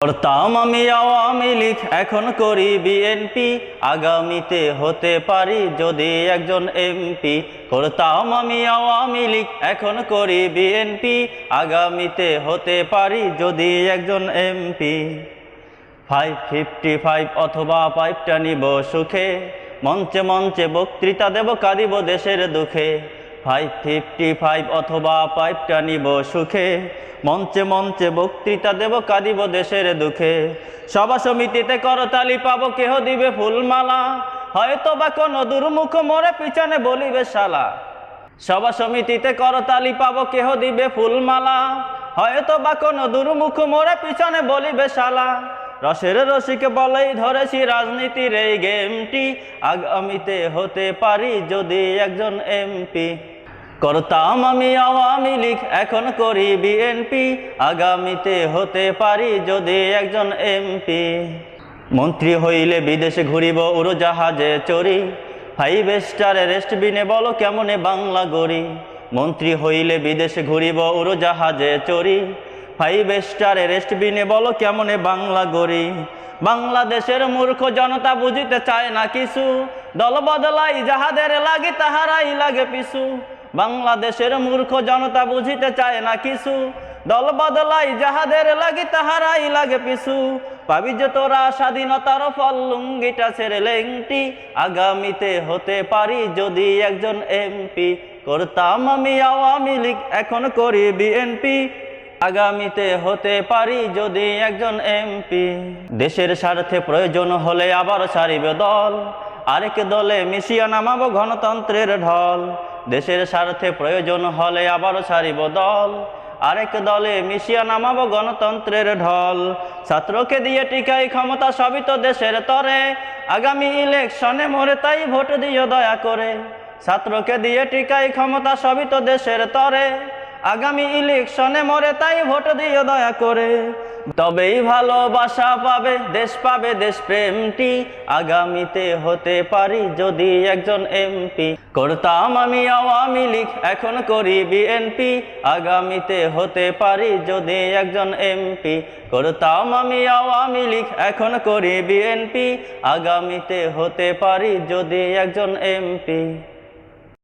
করতাম আমি আওয়ামী লীগ, এখন করি বিএনপি, আগামীতে হতে পারি যদি একজন এমপি। করতাম আমি আওয়ামী লীগ, এখন করি বিএনপি, আগামীতে হতে পারি যদি একজন এমপি। 555 অথবা পাইপটা নিব সুখে, মঞ্চে মঞ্চে বক্তৃতা দেব, কাঁদিব দেশের দুঃখে। 555 অথবা পাইপটা নিব সুখে, মঞ্চে মঞ্চে বক্তৃতা দেব, কাঁদিব দেশের দুঃখে। সভা সমিতিতে করতালি পাবো, কেহ দিবে ফুলমালা, হয়তো বা কোনো দুর্মুখ মোরে পিছনে বলিবে শালা। সভা সমিতিতে করতালি পাবো, কেহ দিবে ফুলমালা, হয়তো বা কোনো দুর্মুখ মোরে পিছনে বলিবে শালা। রসের রসিকে বলেই ধরেছি রাজনীতির এই গেমটি, আগামীতে হতে পারি যদি একজন এমপি। করতাম আমি আওয়ামী লীগ, এখন করি বিএনপি, আগামীতে হতে পারি যদি একজন এমপি। মন্ত্রী হইলে বিদেশে ঘুরিব উড়োজাহাজে চড়ি, 5 স্টারে রেস্টবিনে বলো কেমনে বাংলা গড়ি। মন্ত্রী হইলে বিদেশে ঘুরিব উড়োজাহাজে চড়ি, 5 স্টারে রেস্টবিনে বলো কেমনে বাংলা গড়ি। বাংলাদেশের মূর্খ জনতা বুঝিতে চায় না কিছু, দল বদলাই যাহাদের লাগে তাহারাই লাগে পিছু। বাংলাদেশের মূর্খ জনতা বুঝিতে চায় না কিছু, দল বদলাই যাহাদের লাগে তাহারাই লাগে পিছু। পাবি যে তোরা স্বাধীনতার ফল, লুঙ্গিটা ছেড়ে লেংটি, আগামীতে হতে পারি যদি একজন এমপি। করতাম আমি আওয়ামী লীগ, এখন করি বিএনপি, আগামীতে হতে পারি যদি একজন এমপি। দেশের স্বার্থে প্রয়োজন হলে আবার ছাড়িবে দল, আরেক দলে মিশিয়া নামাবো গণতন্ত্রের ঢল। দেশের স্বার্থে প্রয়োজন হলে আবার ছাড়িব দল, আরেক দলে মিশিয়া নামাবো গণতন্ত্রের ঢল। ছাত্রকে দিয়ে টিকাই ক্ষমতা, সবই তো দেশের তরে, আগামী ইলেকশনে মোরে তাই ভোট দিও দয়া করে। ছাত্রকে দিয়ে টিকাই ক্ষমতা, সবই তো দেশের তরে, আগামী ইলেকশনে মোরে তাই ভোট দিও দয়া করে। তবেই ভালোবাসা পাবে, দেশ পাবে দেশপ্রেমটি, আগামীতে হতে পারি যদি একজন এমপি। করতাম আমি আওয়ামী লীগ, এখন করি বিএনপি, আগামীতে হতে পারি যদি একজন এমপি। করতাম আমি আওয়ামী লীগ, এখন করি বিএনপি, আগামীতে হতে পারি যদি একজন এমপি।